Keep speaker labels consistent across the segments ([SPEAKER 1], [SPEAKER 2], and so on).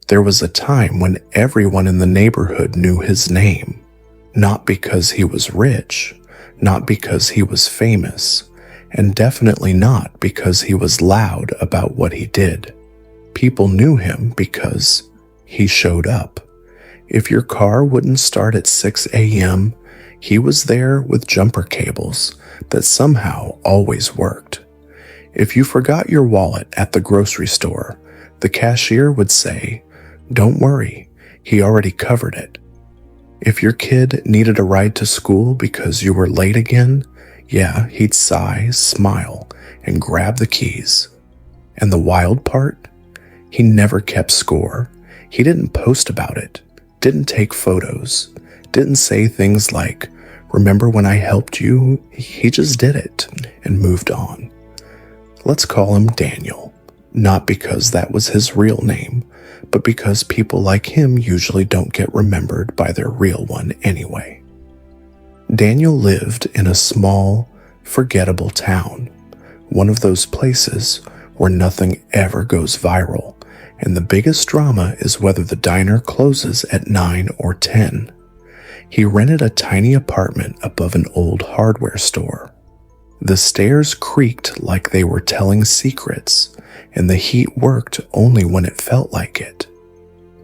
[SPEAKER 1] There was a time when everyone in the neighborhood knew his name, not because he was rich, not because he was famous, and definitely not because he was loud about what he did. People knew him because he showed up. If your car wouldn't start at 6 a.m., he was there with jumper cables that somehow always worked. If you forgot your wallet at the grocery store, the cashier would say, "Don't worry, he already covered it." If your kid needed a ride to school because you were late again, yeah, he'd sigh, smile, and grab the keys. And the wild part? He never kept score. He didn't post about it, didn't take photos, didn't say things like, "Remember when I helped you?" He just did it and moved on. Let's call him Daniel, not because that was his real name, but because people like him usually don't get remembered by their real one anyway. Daniel lived in a small, forgettable town, one of those places where nothing ever goes viral, and the biggest drama is whether the diner closes at 9 or 10. He rented a tiny apartment above an old hardware store. The stairs creaked like they were telling secrets, and the heat worked only when it felt like it.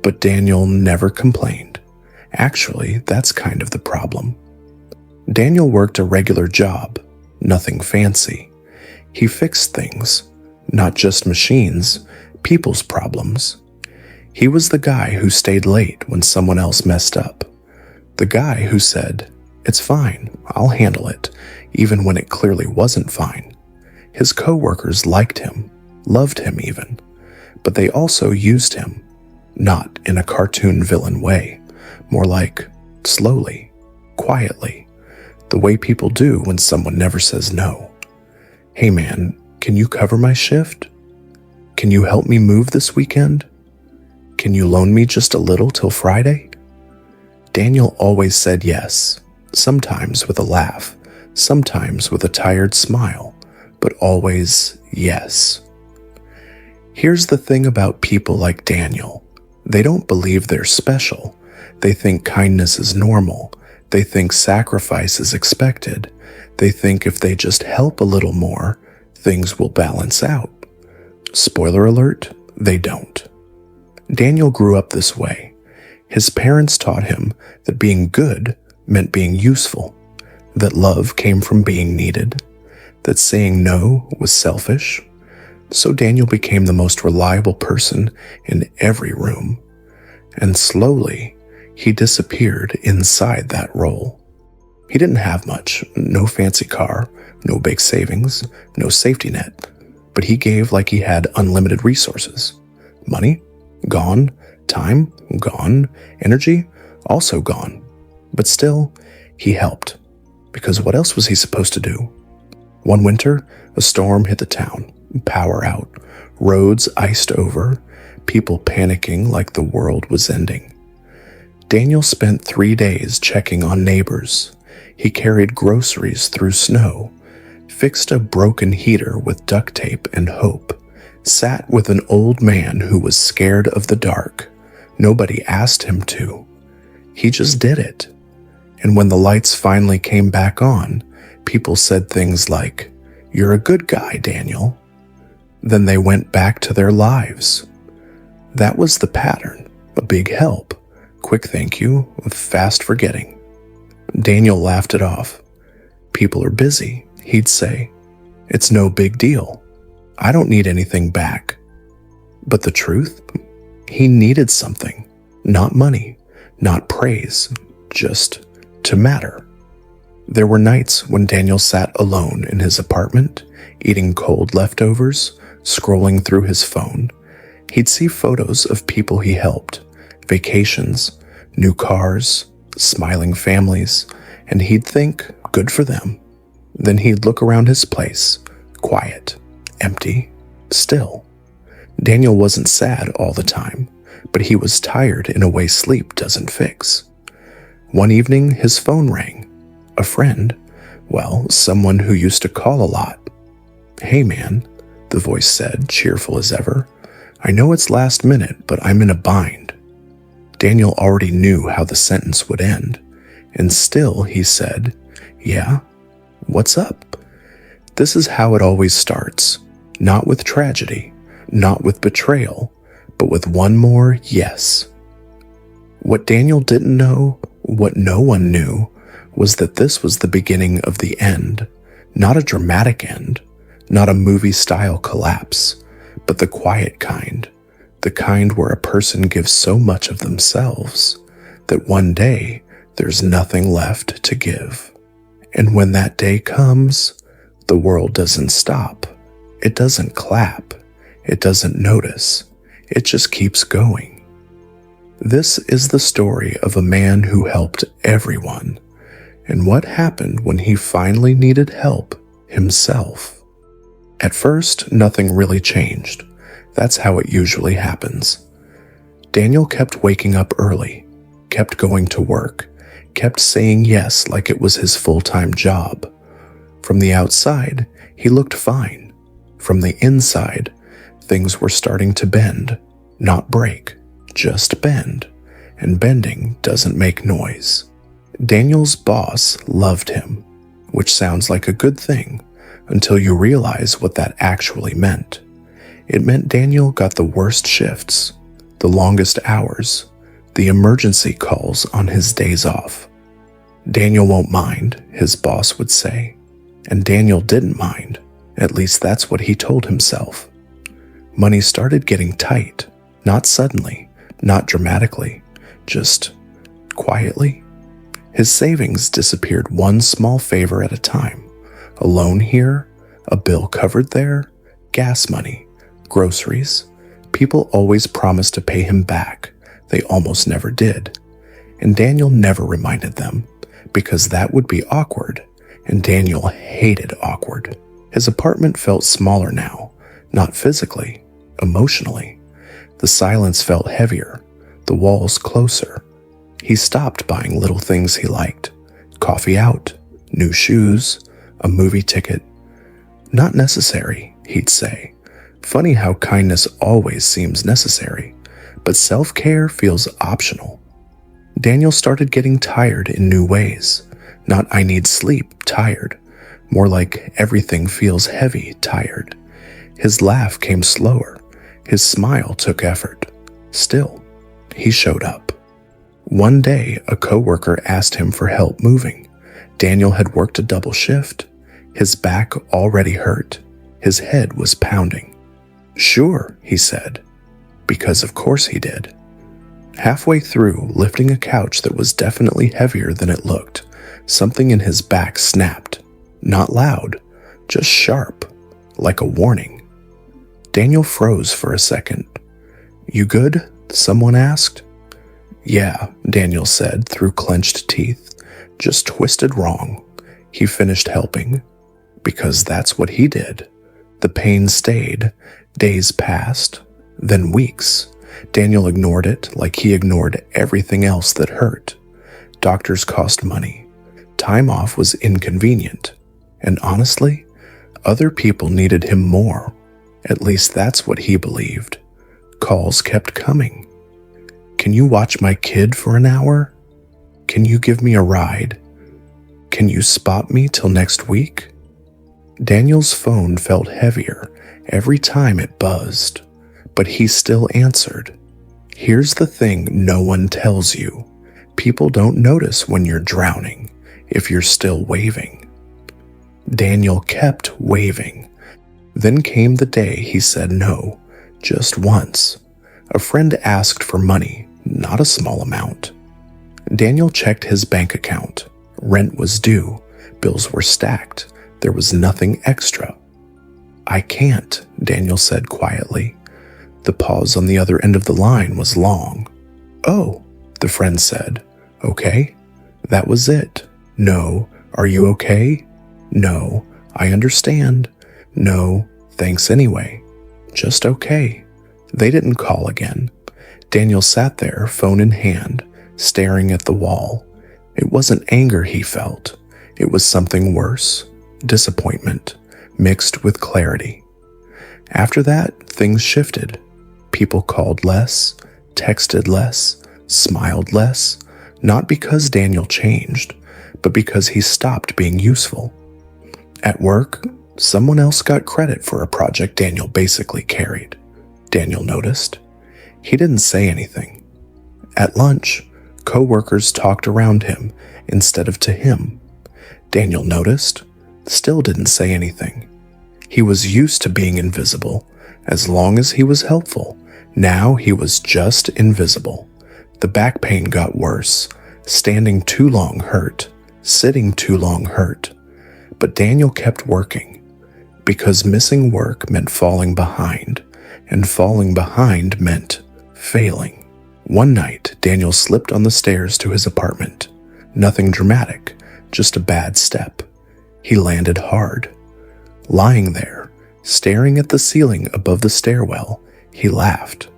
[SPEAKER 1] But Daniel never complained. Actually, that's kind of the problem. Daniel worked a regular job, nothing fancy. He fixed things, not just machines, people's problems. He was the guy who stayed late when someone else messed up. The guy who said, "It's fine, I'll handle it," even when it clearly wasn't fine. His coworkers liked him, loved him even, but they also used him, not in a cartoon villain way, more like slowly, quietly, the way people do when someone never says no. "Hey man, can you cover my shift? Can you help me move this weekend? Can you loan me just a little till Friday?" Daniel always said yes, sometimes with a laugh, sometimes with a tired smile, but always yes. Here's the thing about people like Daniel. They don't believe they're special. They think kindness is normal. They think sacrifice is expected. They think if they just help a little more, things will balance out. Spoiler alert, they don't. Daniel grew up this way. His parents taught him that being good meant being useful, that love came from being needed, that saying no was selfish. So Daniel became the most reliable person in every room, and slowly he disappeared inside that role. He didn't have much, no fancy car, no big savings, no safety net, but he gave like he had unlimited resources. Money? Gone. Time? Gone. Energy? Also gone. But still, he helped. Because what else was he supposed to do? One winter, a storm hit the town. Power out. Roads iced over. People panicking like the world was ending. Daniel spent 3 days checking on neighbors. He carried groceries through snow, fixed a broken heater with duct tape and hope, sat with an old man who was scared of the dark. Nobody asked him to. He just did it. And when the lights finally came back on, people said things like, "You're a good guy, Daniel." Then they went back to their lives. That was the pattern. A big help, quick thank you, fast forgetting. Daniel laughed it off. "People are busy," he'd say. "It's no big deal. I don't need anything back." But the truth? He needed something. Not money, not praise, just to matter. There were nights when Daniel sat alone in his apartment, eating cold leftovers, scrolling through his phone. He'd see photos of people he helped, vacations, new cars, smiling families, and he'd think, good for them. Then he'd look around his place, quiet, empty, still. Daniel wasn't sad all the time, but he was tired in a way sleep doesn't fix. One evening, his phone rang. A friend, well, someone who used to call a lot. "Hey man," the voice said, cheerful as ever. I know it's last minute, but I'm in a bind." Daniel already knew how the sentence would end, and still he said, "Yeah, what's up?" This is how it always starts, not with tragedy, not with betrayal, but with one more yes. What Daniel didn't know, what no one knew, was that this was the beginning of the end, not a dramatic end, not a movie-style collapse, but the quiet kind, the kind where a person gives so much of themselves that one day there's nothing left to give. And when that day comes, the world doesn't stop. It doesn't clap. It doesn't notice. It just keeps going. This is the story of a man who helped everyone, and what happened when he finally needed help himself. At first, nothing really changed. That's how it usually happens. Daniel kept waking up early, kept going to work, kept saying yes like it was his full-time job. From the outside, he looked fine. From the inside, things were starting to bend, not break, just bend. And bending doesn't make noise. Daniel's boss loved him, which sounds like a good thing until you realize what that actually meant. It meant Daniel got the worst shifts, the longest hours, the emergency calls on his days off. Daniel won't mind, his boss would say. And Daniel didn't mind, at least that's what he told himself. Money started getting tight, not suddenly, not dramatically, just quietly. His savings disappeared one small favor at a time. A loan here, a bill covered there, gas money, groceries. People always promised to pay him back. They almost never did. And Daniel never reminded them, because that would be awkward, and Daniel hated awkward. His apartment felt smaller now, not physically, emotionally. The silence felt heavier, the walls closer. He stopped buying little things he liked. Coffee out, new shoes, a movie ticket. Not necessary, he'd say. Funny how kindness always seems necessary, but self-care feels optional. Daniel started getting tired in new ways. Not "I need sleep" tired, more like everything feels heavy tired. His laugh came slower. His smile took effort. Still, he showed up. One day, a coworker asked him for help moving. Daniel had worked a double shift. His back already hurt. His head was pounding. "Sure," he said, because of course he did. Halfway through, lifting a couch that was definitely heavier than it looked, something in his back snapped. Not loud, just sharp, like a warning. Daniel froze for a second. "You good?" someone asked. "Yeah," Daniel said through clenched teeth. "Just twisted wrong." He finished helping, because that's what he did. The pain stayed. Days passed, then weeks. Daniel ignored it like he ignored everything else that hurt. Doctors cost money. Time off was inconvenient. And honestly, other people needed him more. At least that's what he believed. Calls kept coming. "Can you watch my kid for an hour? Can you give me a ride? Can you spot me till next week?" Daniel's phone felt heavier every time it buzzed, but he still answered. Here's the thing no one tells you. People don't notice when you're drowning, if you're still waving. Daniel kept waving. Then came the day he said no, just once. A friend asked for money, not a small amount. Daniel checked his bank account. Rent was due, bills were stacked, there was nothing extra. "I can't," Daniel said quietly. The pause on the other end of the line was long. "Oh," the friend said. "Okay." That was it. "No, are you okay?" "No, I understand." "No, thanks anyway." Just okay. They didn't call again. Daniel sat there, phone in hand, staring at the wall. It wasn't anger he felt. It was something worse. Disappointment, mixed with clarity. After that, things shifted. People called less, texted less, smiled less, not because Daniel changed, but because he stopped being useful. At work, someone else got credit for a project Daniel basically carried. Daniel noticed. He didn't say anything. At lunch, coworkers talked around him instead of to him. Daniel noticed, still didn't say anything. He was used to being invisible. As long as he was helpful, now he was just invisible. The back pain got worse. Standing too long hurt. Sitting too long hurt. But Daniel kept working, because missing work meant falling behind, and falling behind meant failing. One night, Daniel slipped on the stairs to his apartment. Nothing dramatic, just a bad step. He landed hard. Lying there, staring at the ceiling above the stairwell, he laughed.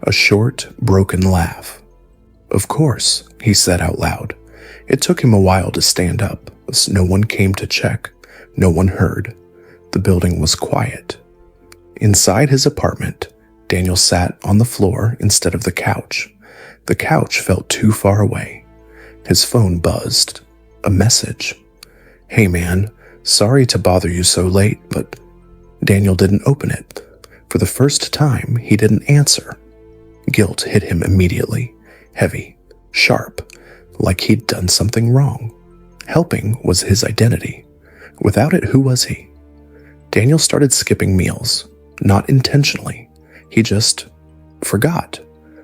[SPEAKER 1] A short, broken laugh. "Of course," he said out loud. It took him a while to stand up. No one came to check. No one heard. The building was quiet. Inside his apartment, Daniel sat on the floor instead of the couch. The couch felt too far away. His phone buzzed. A message. "Hey man, sorry to bother you so late, but..." Daniel didn't open it. For the first time, he didn't answer. Guilt hit him immediately. Heavy. Sharp. Like he'd done something wrong. Helping was his identity. Without it, who was he? Daniel started skipping meals. Not intentionally. He just forgot.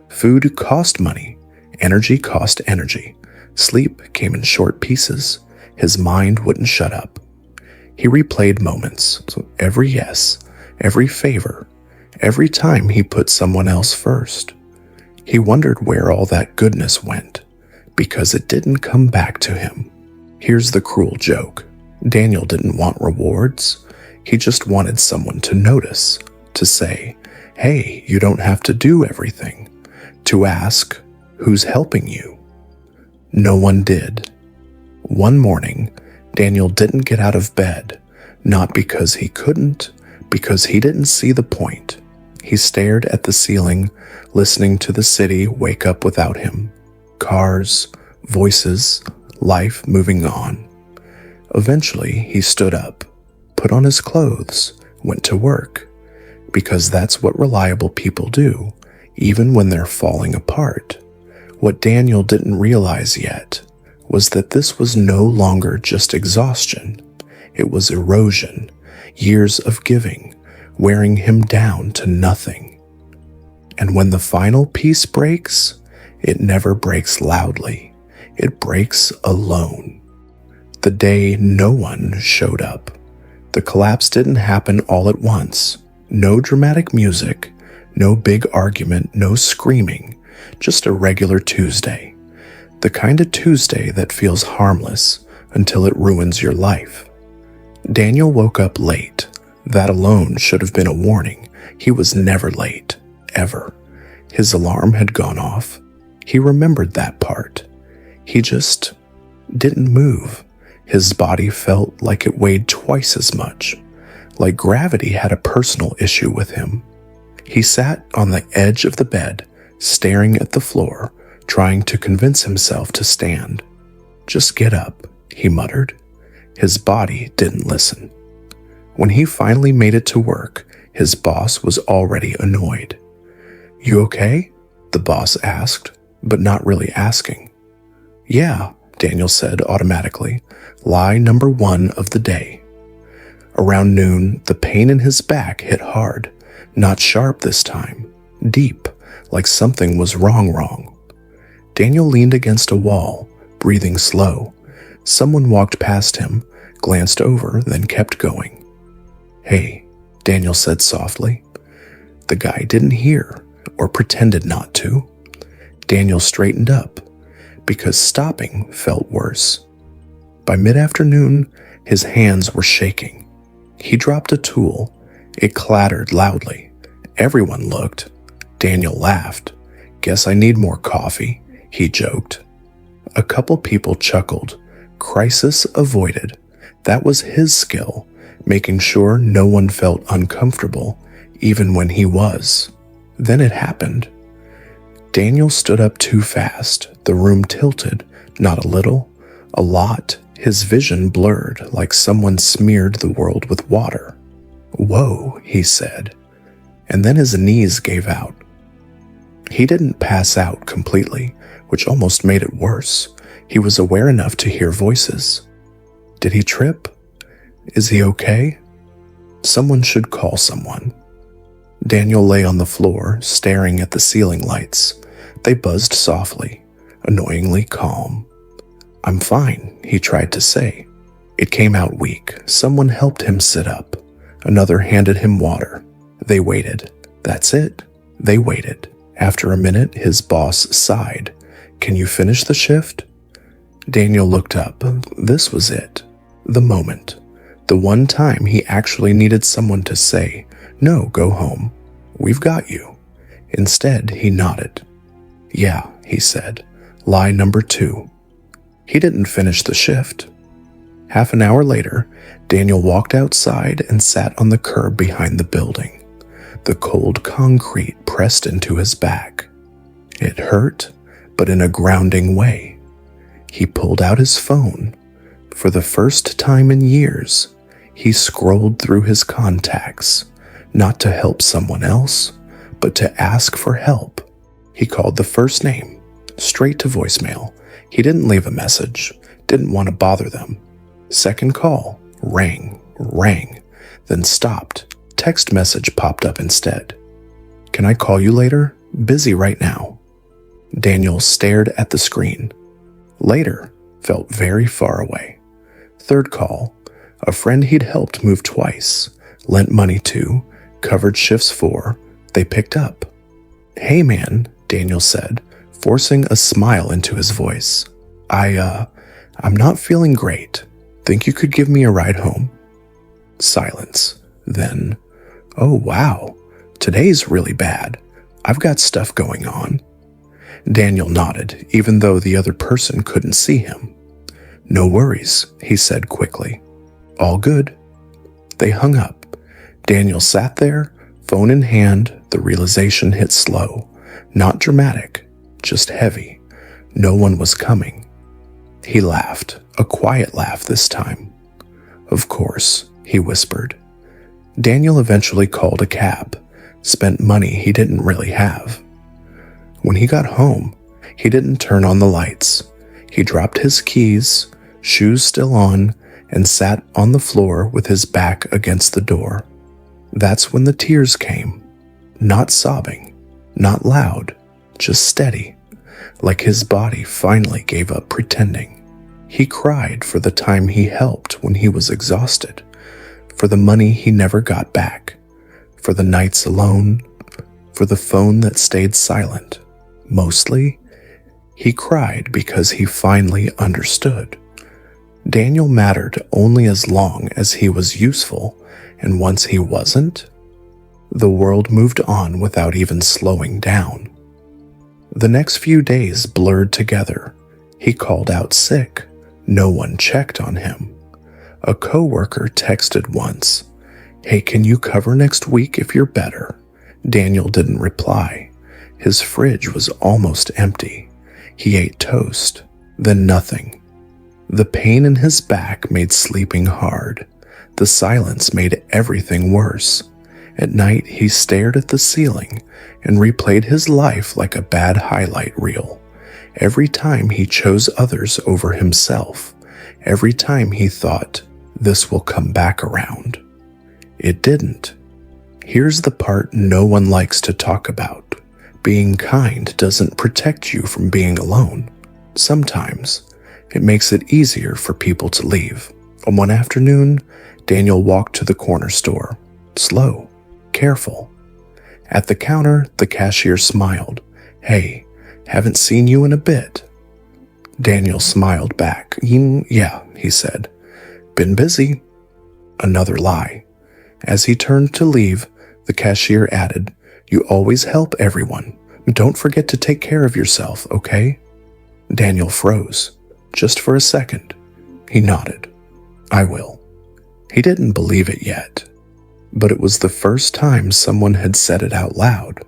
[SPEAKER 1] Food cost money. Energy cost energy. Sleep came in short pieces. His mind wouldn't shut up. He replayed moments. So every yes, every favor, every time he put someone else first. He wondered where all that goodness went, because it didn't come back to him. Here's the cruel joke. Daniel didn't want rewards. He just wanted someone to notice, to say, "Hey, you don't have to do everything," to ask, "Who's helping you?" No one did. One morning, Daniel didn't get out of bed, not because he couldn't, because he didn't see the point. He stared at the ceiling, listening to the city wake up without him. Cars, voices, life moving on. Eventually, he stood up, put on his clothes, went to work, because that's what reliable people do, even when they're falling apart. What Daniel didn't realize yet was that this was no longer just exhaustion. It was erosion, years of giving, wearing him down to nothing. And when the final piece breaks, it never breaks loudly. It breaks alone. The day no one showed up. The collapse didn't happen all at once. No dramatic music, no big argument, no screaming, just a regular Tuesday. The kind of Tuesday that feels harmless until it ruins your life. Daniel woke up late. That alone should have been a warning. He was never late, ever. His alarm had gone off. He remembered that part. He just didn't move. His body felt like it weighed twice as much, like gravity had a personal issue with him. He sat on the edge of the bed, staring at the floor, trying to convince himself to stand. "Just get up," he muttered. His body didn't listen. When he finally made it to work, his boss was already annoyed. "You okay?" the boss asked, but not really asking. "Yeah," Daniel said automatically, lie number one of the day. Around noon, the pain in his back hit hard, not sharp this time, deep, like something was wrong. Daniel leaned against a wall, breathing slow. Someone walked past him, glanced over, then kept going. "Hey," Daniel said softly. The guy didn't hear, or pretended not to. Daniel straightened up, because stopping felt worse. By mid-afternoon, his hands were shaking. He dropped a tool. It clattered loudly. Everyone looked. Daniel laughed. "Guess I need more coffee," he joked. A couple people chuckled. Crisis avoided. That was his skill, making sure no one felt uncomfortable, even when he was. Then it happened. Daniel stood up too fast. The room tilted, not a little, a lot. His vision blurred like someone smeared the world with water. "Whoa," he said, and then his knees gave out. He didn't pass out completely, which almost made it worse. He was aware enough to hear voices. Did he trip? Is he okay? Someone should call someone. Daniel lay on the floor, staring at the ceiling lights. They buzzed softly, annoyingly calm. "I'm fine," he tried to say. It came out weak. Someone helped him sit up. Another handed him water. They waited. That's it. They waited. After a minute, his boss sighed. "Can you finish the shift?" Daniel looked up. This was it. The moment. The one time he actually needed someone to say, "No, go home. We've got you." Instead, he nodded. "Yeah," he said. "Lie number 2. He didn't finish the shift. Half an hour later, Daniel walked outside and sat on the curb behind the building. The cold concrete pressed into his back. It hurt, but in a grounding way. He pulled out his phone. For the first time in years, he scrolled through his contacts, not to help someone else, but to ask for help. He called the first name, straight to voicemail. He didn't leave a message, didn't want to bother them. Second call, rang, then stopped. Text message popped up instead. "Can I call you later? Busy right now." Daniel stared at the screen. Later felt very far away. Third call, a friend he'd helped move twice, lent money to, covered shifts for. They picked up. "Hey man," Daniel said, forcing a smile into his voice. I'm not feeling great. Think you could give me a ride home?" Silence. Then, "Oh wow, today's really bad. I've got stuff going on." Daniel nodded, even though the other person couldn't see him. "No worries," he said quickly. "All good." They hung up. Daniel sat there, phone in hand. The realization hit slow. Not dramatic, just heavy. No one was coming. He laughed, a quiet laugh this time. "Of course," he whispered. Daniel eventually called a cab, spent money he didn't really have. When he got home, he didn't turn on the lights. He dropped his keys, shoes still on, and sat on the floor with his back against the door. That's when the tears came. Not sobbing, not loud, just steady, like his body finally gave up pretending. He cried for the time he helped when he was exhausted, for the money he never got back, for the nights alone, for the phone that stayed silent. Mostly, he cried because he finally understood. Daniel mattered only as long as he was useful, and once he wasn't, the world moved on without even slowing down. The next few days blurred together. He called out sick. No one checked on him. A coworker texted once, "Hey, can you cover next week if you're better?" Daniel didn't reply. His fridge was almost empty. He ate toast, then nothing. The pain in his back made sleeping hard. The silence made everything worse. At night, he stared at the ceiling and replayed his life like a bad highlight reel. Every time he chose others over himself. Every time he thought, "This will come back around." It didn't. Here's the part no one likes to talk about. Being kind doesn't protect you from being alone. Sometimes, it makes it easier for people to leave. On one afternoon, Daniel walked to the corner store. Slow, careful. At the counter, the cashier smiled. "Hey, haven't seen you in a bit." Daniel smiled back. Yeah, he said. "Been busy." Another lie. As he turned to leave, the cashier added, "You always help everyone. Don't forget to take care of yourself, okay?" Daniel froze. Just for a second. He nodded. "I will." He didn't believe it yet, but it was the first time someone had said it out loud.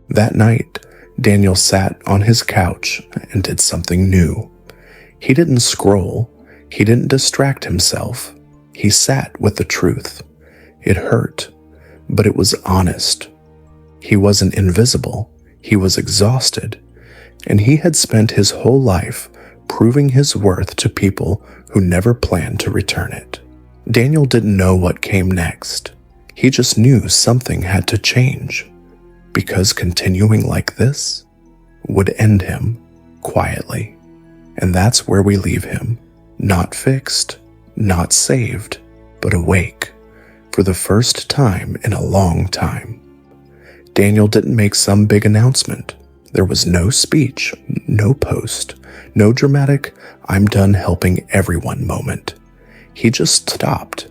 [SPEAKER 1] That night, Daniel sat on his couch and did something new. He didn't scroll. He didn't distract himself. He sat with the truth. It hurt, but it was honest. He wasn't invisible. He was exhausted, and he had spent his whole life proving his worth to people who never planned to return it. Daniel didn't know what came next. He just knew something had to change, because continuing like this would end him quietly. And that's where we leave him, not fixed, not saved, but awake for the first time in a long time. Daniel didn't make some big announcement. There was no speech, no post, no dramatic "I'm done helping everyone" moment. He just stopped,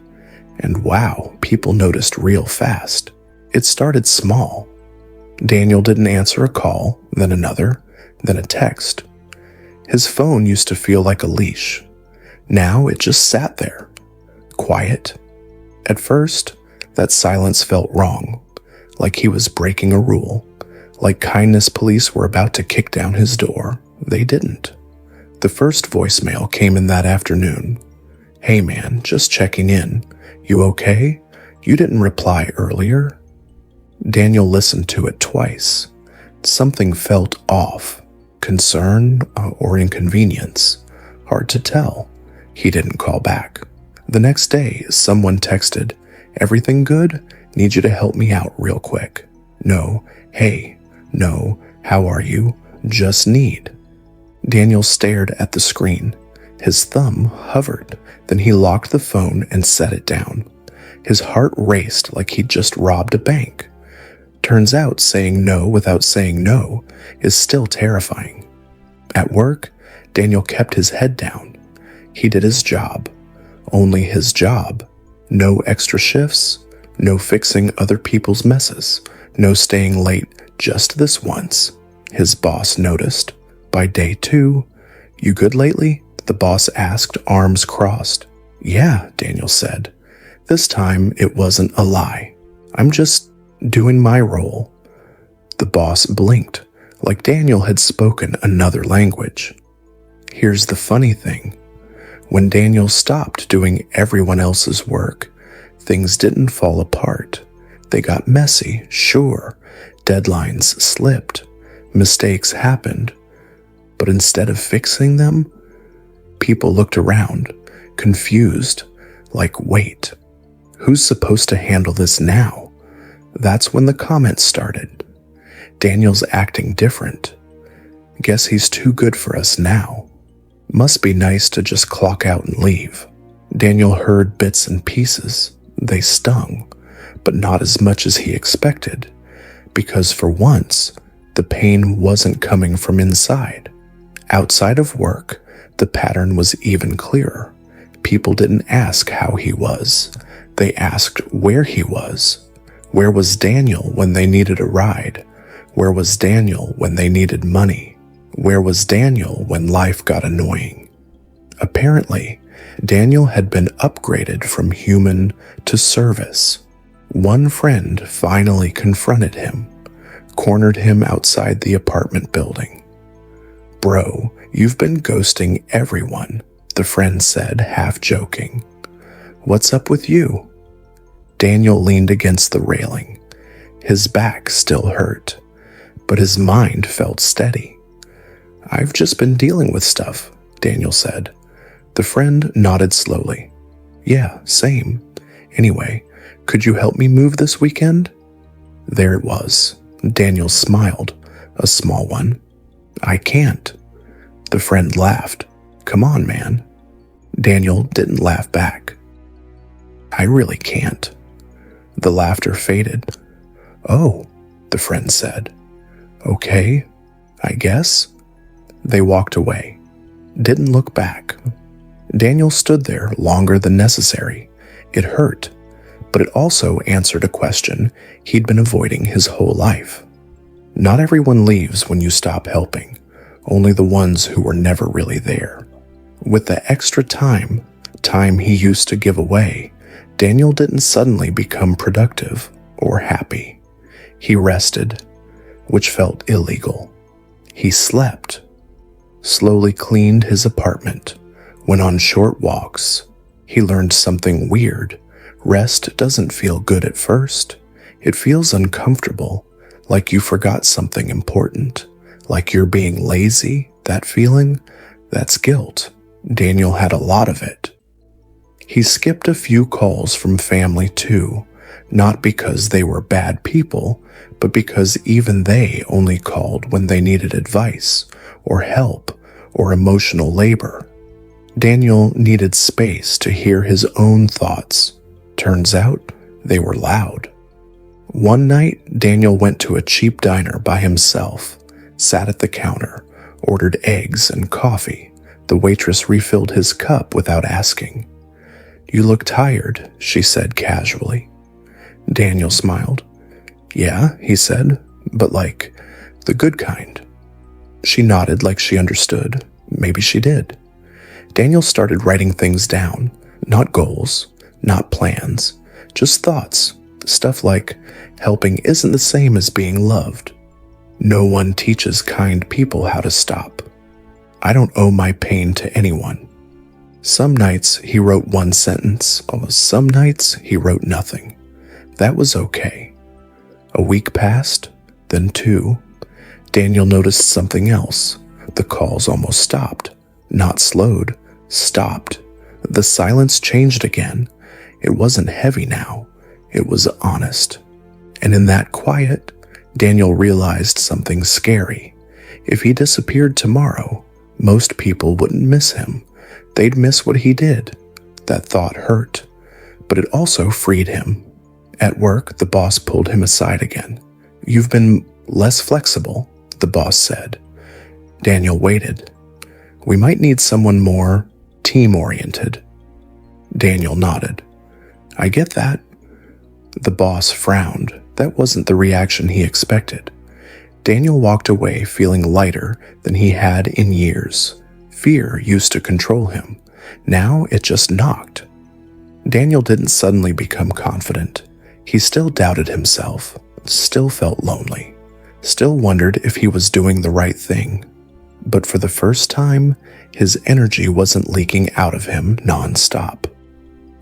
[SPEAKER 1] and wow, people noticed real fast. It started small. Daniel didn't answer a call, then another, then a text. His phone used to feel like a leash. Now it just sat there, quiet. At first, that silence felt wrong, like he was breaking a rule, like kindness police were about to kick down his door. They didn't. The first voicemail came in that afternoon. "Hey man, just checking in. You okay? You didn't reply earlier." Daniel listened to it twice. Something felt off. Concern or inconvenience. Hard to tell. He didn't call back. The next day, someone texted, "Everything good? Need you to help me out real quick." No, "Hey." No, "How are you?" Just need. Daniel stared at the screen. His thumb hovered. Then he locked the phone and set it down. His heart raced like he'd just robbed a bank. Turns out saying no without saying no is still terrifying. At work, Daniel kept his head down. He did his job. Only his job. No extra shifts. No fixing other people's messes. No staying late just this once. His boss noticed. By day 2, "You good lately?" the boss asked, arms crossed. "Yeah," Daniel said. This time it wasn't a lie. "I'm just doing my role." The boss blinked, like Daniel had spoken another language. Here's the funny thing. When Daniel stopped doing everyone else's work, things didn't fall apart. They got messy, sure. Deadlines slipped. Mistakes happened. But instead of fixing them, people looked around, confused, like, wait, who's supposed to handle this now? That's when the comments started. "Daniel's acting different. Guess he's too good for us now. Must be nice to just clock out and leave." Daniel heard bits and pieces. They stung, but not as much as he expected, because for once, the pain wasn't coming from inside. Outside of work, the pattern was even clearer. People didn't ask how he was. They asked where he was. Where was Daniel when they needed a ride? Where was Daniel when they needed money? Where was Daniel when life got annoying? Apparently, Daniel had been upgraded from human to service. One friend finally confronted him, cornered him outside the apartment building. "Bro, you've been ghosting everyone," the friend said, half joking. "What's up with you?" Daniel leaned against the railing. His back still hurt, but his mind felt steady. "I've just been dealing with stuff," Daniel said. The friend nodded slowly. "Yeah, same. Anyway, could you help me move this weekend?" There it was. Daniel smiled, a small one. "I can't." The friend laughed. "Come on, man." Daniel didn't laugh back. "I really can't." The laughter faded. "Oh," the friend said. "Okay, I guess." They walked away. Didn't look back. Daniel stood there longer than necessary. It hurt, but it also answered a question he'd been avoiding his whole life. Not everyone leaves when you stop helping, only the ones who were never really there. With the extra time he used to give away, Daniel didn't suddenly become productive or happy. He rested, which felt illegal. He slept, slowly cleaned his apartment, went on short walks. He learned something weird. Rest doesn't feel good at first. It feels uncomfortable, like you forgot something important, like you're being lazy. That feeling, that's guilt. Daniel had a lot of it. He skipped a few calls from family too, not because they were bad people, but because even they only called when they needed advice, or help, or emotional labor. Daniel needed space to hear his own thoughts. Turns out, they were loud. One night, Daniel went to a cheap diner by himself, sat at the counter, ordered eggs and coffee. The waitress refilled his cup without asking. "You look tired," she said casually. Daniel smiled. "Yeah," he said, "but like, the good kind." She nodded like she understood. Maybe she did. Daniel started writing things down, not goals, not plans, just thoughts. Stuff like, helping isn't the same as being loved. No one teaches kind people how to stop. I don't owe my pain to anyone. Some nights he wrote one sentence, some nights he wrote nothing. That was okay. A week passed, then 2. Daniel noticed something else. The calls almost stopped. Not slowed, stopped. The silence changed again. It wasn't heavy now. It was honest. And in that quiet, Daniel realized something scary. If he disappeared tomorrow, most people wouldn't miss him. They'd miss what he did. That thought hurt, but it also freed him. At work, the boss pulled him aside again. "You've been less flexible," the boss said. Daniel waited. "We might need someone more team-oriented." Daniel nodded. "I get that." The boss frowned. That wasn't the reaction he expected. Daniel walked away feeling lighter than he had in years. Fear used to control him. Now it just knocked. Daniel didn't suddenly become confident. He still doubted himself, still felt lonely, still wondered if he was doing the right thing. But for the first time, his energy wasn't leaking out of him nonstop.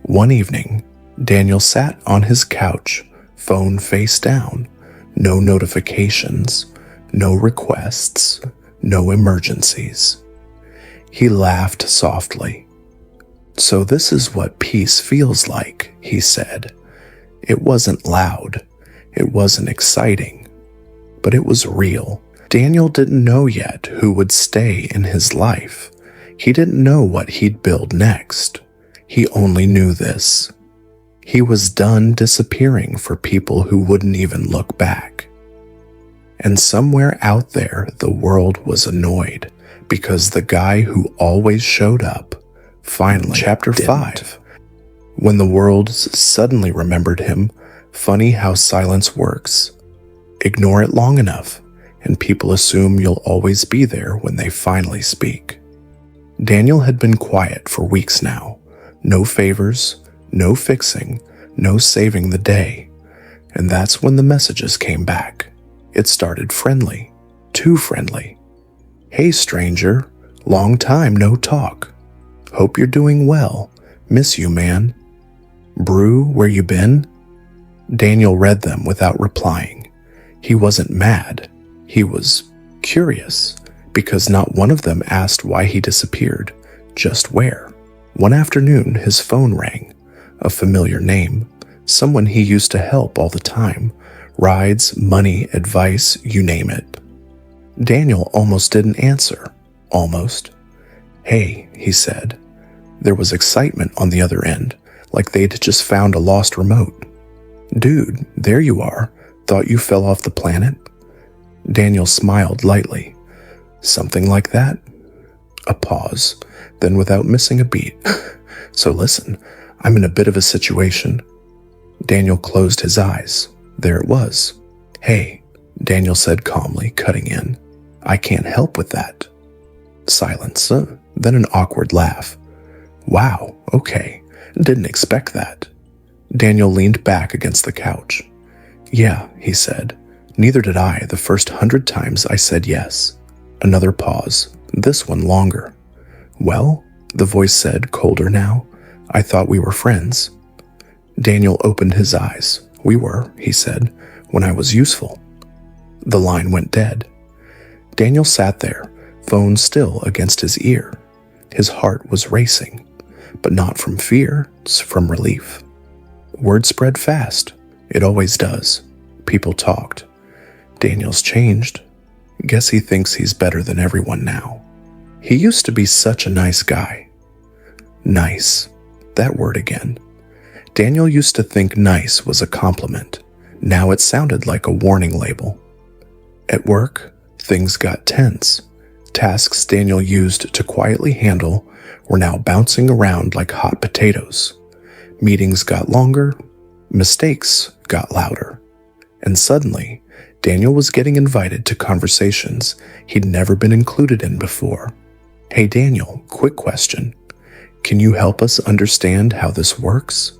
[SPEAKER 1] One evening, Daniel sat on his couch, phone face down, no notifications, no requests, no emergencies. He laughed softly. "So this is what peace feels like," he said. It wasn't loud, it wasn't exciting, but it was real. Daniel didn't know yet who would stay in his life. He didn't know what he'd build next. He only knew this. He was done disappearing for people who wouldn't even look back. And somewhere out there, the world was annoyed because the guy who always showed up finally Chapter 5. When the world suddenly remembered him, funny how silence works. Ignore it long enough, and people assume you'll always be there when they finally speak. Daniel had been quiet for weeks now. No favors, no fixing, no saving the day. And that's when the messages came back. It started friendly, too friendly. "Hey stranger, long time no talk. Hope you're doing well. Miss you, man. Brew, where you been?" Daniel read them without replying. He wasn't mad. He was curious, because not one of them asked why he disappeared, just where. One afternoon, his phone rang. A familiar name, someone he used to help all the time. Rides, money, advice, you name it. Daniel almost didn't answer. Almost. "Hey," he said. There was excitement on the other end, like they'd just found a lost remote. "Dude, there you are. Thought you fell off the planet?" Daniel smiled lightly. "Something like that?" A pause, then without missing a beat. "So listen, I'm in a bit of a situation." Daniel closed his eyes. There it was. "Hey," Daniel said calmly, cutting in. "I can't help with that." Silence, then an awkward laugh. "Wow, okay, didn't expect that." Daniel leaned back against the couch. "Yeah," he said, Neither did I the first 100 times I said yes. Another pause, this one longer. Well, the voice said, colder now. I thought we were friends. Daniel opened his eyes. We were, he said, when I was useful. The line went dead. Daniel sat there, phone still against his ear. His heart was racing, but not from fear, from relief. Word spread fast. It always does. People talked. Daniel's changed. Guess he thinks he's better than everyone now. He used to be such a nice guy. Nice. That word again. Daniel used to think nice was a compliment. Now it sounded like a warning label. At work, things got tense. Tasks Daniel used to quietly handle were now bouncing around like hot potatoes. Meetings got longer. Mistakes got louder. And suddenly, Daniel was getting invited to conversations he'd never been included in before. Hey Daniel, quick question. Can you help us understand how this works?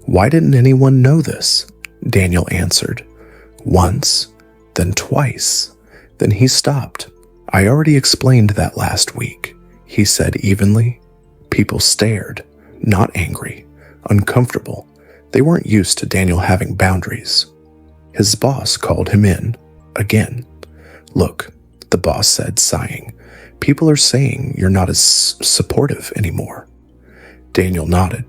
[SPEAKER 1] Why didn't anyone know this? Daniel answered. Once, then twice. Then he stopped. I already explained that last week, he said evenly. People stared, not angry, uncomfortable. They weren't used to Daniel having boundaries. His boss called him in, again. Look, the boss said, sighing. People are saying you're not as supportive anymore. Daniel nodded.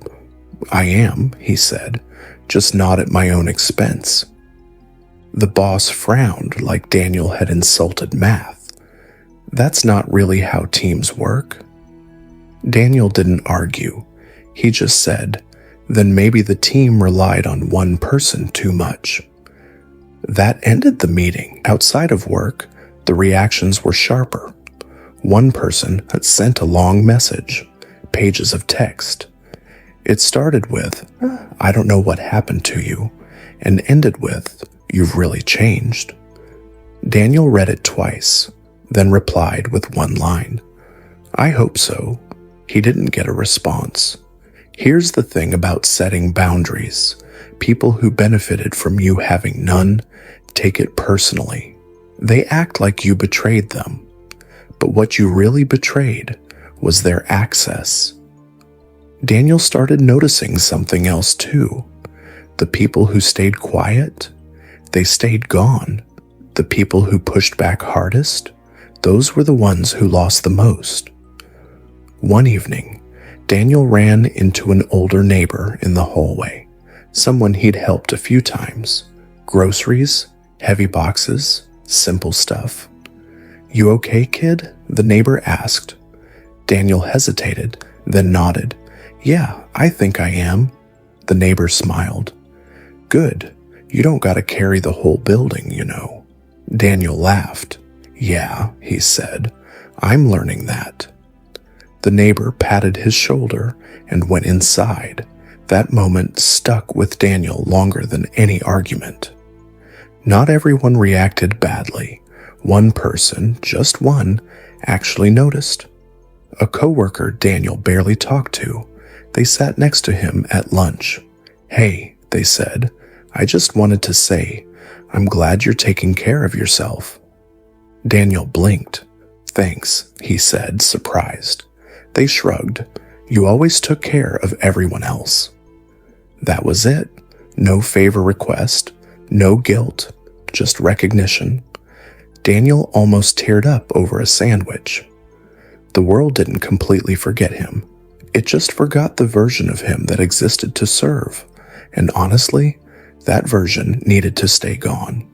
[SPEAKER 1] I am, he said, just not at my own expense. The boss frowned like Daniel had insulted math. That's not really how teams work. Daniel didn't argue. He just said, then maybe the team relied on one person too much. That ended the meeting. Outside of work, the reactions were sharper. One person had sent a long message, pages of text. It started with, I don't know what happened to you, and ended with, you've really changed. Daniel read it twice, then replied with one line. I hope so. He didn't get a response. Here's the thing about setting boundaries. People who benefited from you having none take it personally. They act like you betrayed them. But what you really betrayed was their access. Daniel started noticing something else too. The people who stayed quiet, they stayed gone. The people who pushed back hardest, those were the ones who lost the most. One evening, Daniel ran into an older neighbor in the hallway, someone he'd helped a few times. Groceries, heavy boxes, simple stuff. You okay, kid? The neighbor asked. Daniel hesitated, then nodded. Yeah, I think I am. The neighbor smiled. Good. You don't gotta carry the whole building, you know. Daniel laughed. Yeah, he said. I'm learning that. The neighbor patted his shoulder and went inside. That moment stuck with Daniel longer than any argument. Not everyone reacted badly. One person, just one, actually noticed. A coworker Daniel barely talked to. They sat next to him at lunch. Hey, they said, I just wanted to say, I'm glad you're taking care of yourself. Daniel blinked. Thanks, he said, surprised. They shrugged. You always took care of everyone else. That was it. No favor request, no guilt, just recognition. Daniel almost teared up over a sandwich. The world didn't completely forget him. It just forgot the version of him that existed to serve. And honestly, that version needed to stay gone.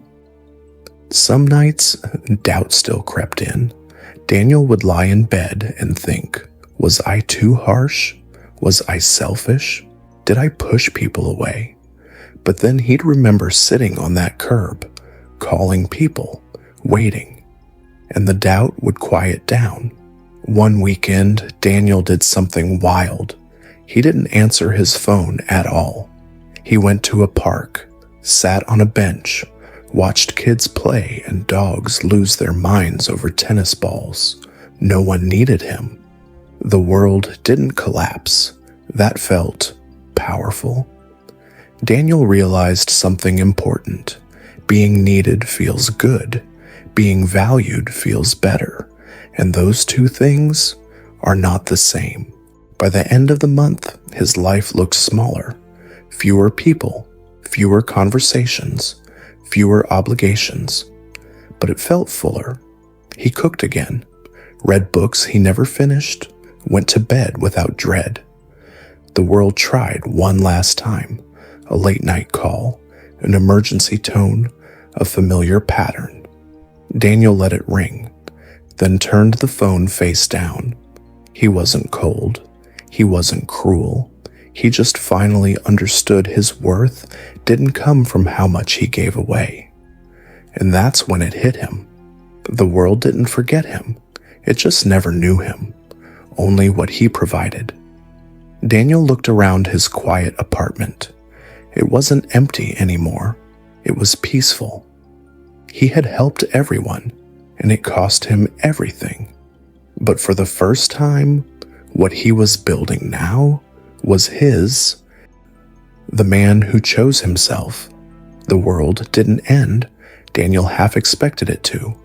[SPEAKER 1] Some nights, doubt still crept in. Daniel would lie in bed and think, was I too harsh? Was I selfish? Did I push people away? But then he'd remember sitting on that curb, calling people, waiting, and the doubt would quiet down. One weekend, Daniel did something wild. He didn't answer his phone at all. He went to a park, sat on a bench, watched kids play and dogs lose their minds over tennis balls. No one needed him. The world didn't collapse. That felt powerful. Daniel realized something important. Being needed feels good. Being valued feels better. And those two things are not the same. By the end of the month, his life looked smaller. Fewer people, fewer conversations, fewer obligations. But it felt fuller. He cooked again, read books he never finished, went to bed without dread. The world tried one last time, a late-night call, an emergency tone, a familiar pattern. Daniel let it ring, then turned the phone face down. He wasn't cold. He wasn't cruel. He just finally understood his worth didn't come from how much he gave away. And that's when it hit him. The world didn't forget him. It just never knew him. Only what he provided. Daniel looked around his quiet apartment. It wasn't empty anymore. It was peaceful. He had helped everyone, and it cost him everything. But for the first time, what he was building now was his. The man who chose himself. The world didn't end. Daniel half expected it to.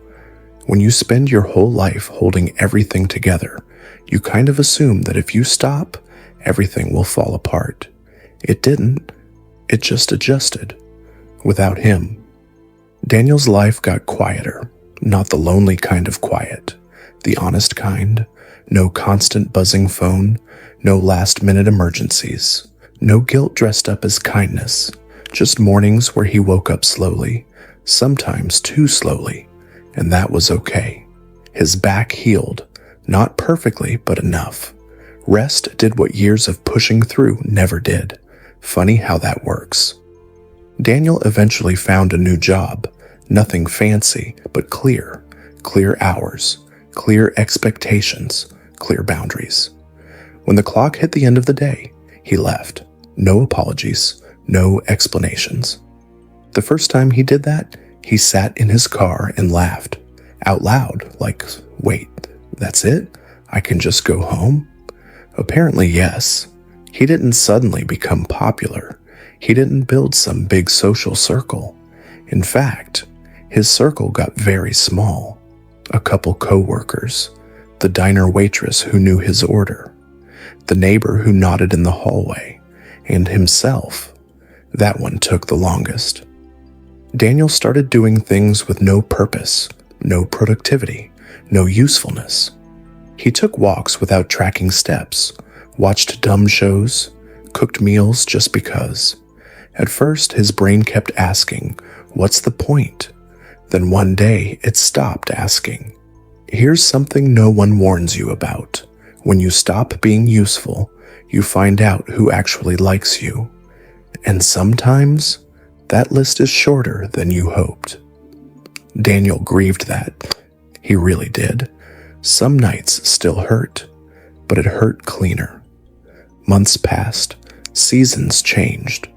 [SPEAKER 1] When you spend your whole life holding everything together, you kind of assume that if you stop, everything will fall apart. It didn't. It just adjusted. Without him. Daniel's life got quieter, not the lonely kind of quiet, the honest kind. No constant buzzing phone, no last-minute emergencies, no guilt dressed up as kindness, just mornings where he woke up slowly, sometimes too slowly, and that was okay. His back healed, not perfectly, but enough. Rest did what years of pushing through never did. Funny how that works. Daniel eventually found a new job, nothing fancy, but clear. Clear hours, clear expectations, clear boundaries. When the clock hit the end of the day, he left. No apologies, no explanations. The first time he did that, he sat in his car and laughed, out loud, like, wait, that's it? I can just go home? Apparently, yes. He didn't suddenly become popular. He didn't build some big social circle. In fact, his circle got very small. A couple coworkers, the diner waitress who knew his order, the neighbor who nodded in the hallway, and himself. That one took the longest. Daniel started doing things with no purpose, no productivity, no usefulness. He took walks without tracking steps, watched dumb shows, cooked meals just because. At first, his brain kept asking, what's the point? Then one day, it stopped asking. Here's something no one warns you about. When you stop being useful, you find out who actually likes you. And sometimes, that list is shorter than you hoped. Daniel grieved that. He really did. Some nights still hurt, but it hurt cleaner. Months passed. Seasons changed.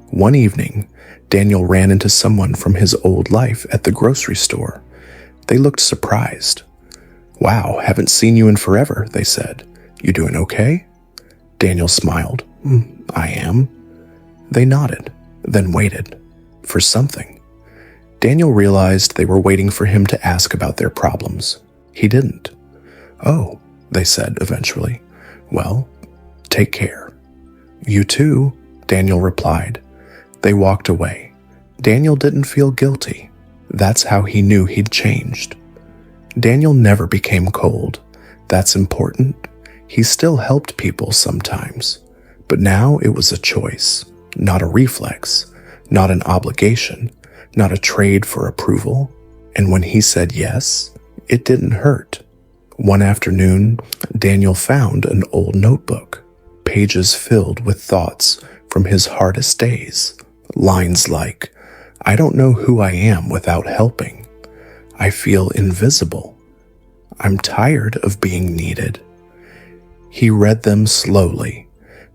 [SPEAKER 1] One evening, Daniel ran into someone from his old life at the grocery store. They looked surprised. Wow, haven't seen you in forever, they said. You doing okay? Daniel smiled. I am. They nodded, then waited. For something. Daniel realized they were waiting for him to ask about their problems. He didn't. Oh, they said eventually. Well, take care. You too, Daniel replied. They walked away. Daniel didn't feel guilty. That's how he knew he'd changed. Daniel never became cold. That's important. He still helped people sometimes. But now it was a choice, not a reflex, not an obligation, not a trade for approval. And when he said yes, it didn't hurt. One afternoon, Daniel found an old notebook, pages filled with thoughts from his hardest days. Lines like, I don't know who I am without helping. I feel invisible. I'm tired of being needed. He read them slowly,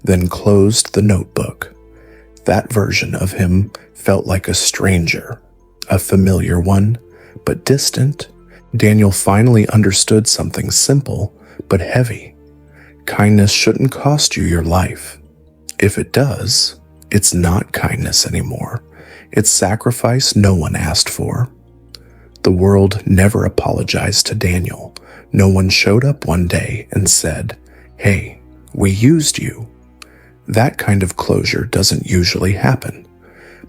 [SPEAKER 1] then closed the notebook. That version of him felt like a stranger, a familiar one, but distant. Daniel finally understood something simple, but heavy. Kindness shouldn't cost you your life. If it does, it's not kindness anymore. It's sacrifice no one asked for. The world never apologized to Daniel. No one showed up one day and said, "Hey, we used you." That kind of closure doesn't usually happen,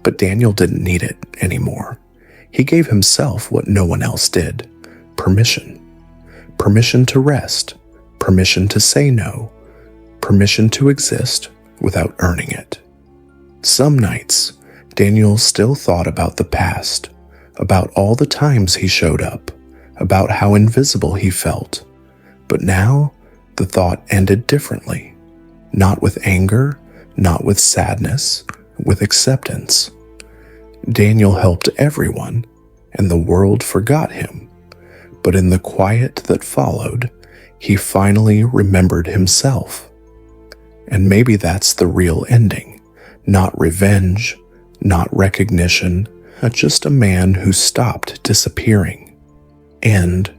[SPEAKER 1] but Daniel didn't need it anymore. He gave himself what no one else did: permission. Permission to rest, permission to say no, permission to exist without earning it. Some nights, Daniel still thought about the past, about all the times he showed up, about how invisible he felt. But now, the thought ended differently. Not with anger, not with sadness, with acceptance. Daniel helped everyone, and the world forgot him. But in the quiet that followed, he finally remembered himself. And maybe that's the real ending. Not revenge, not recognition, just a man who stopped disappearing. End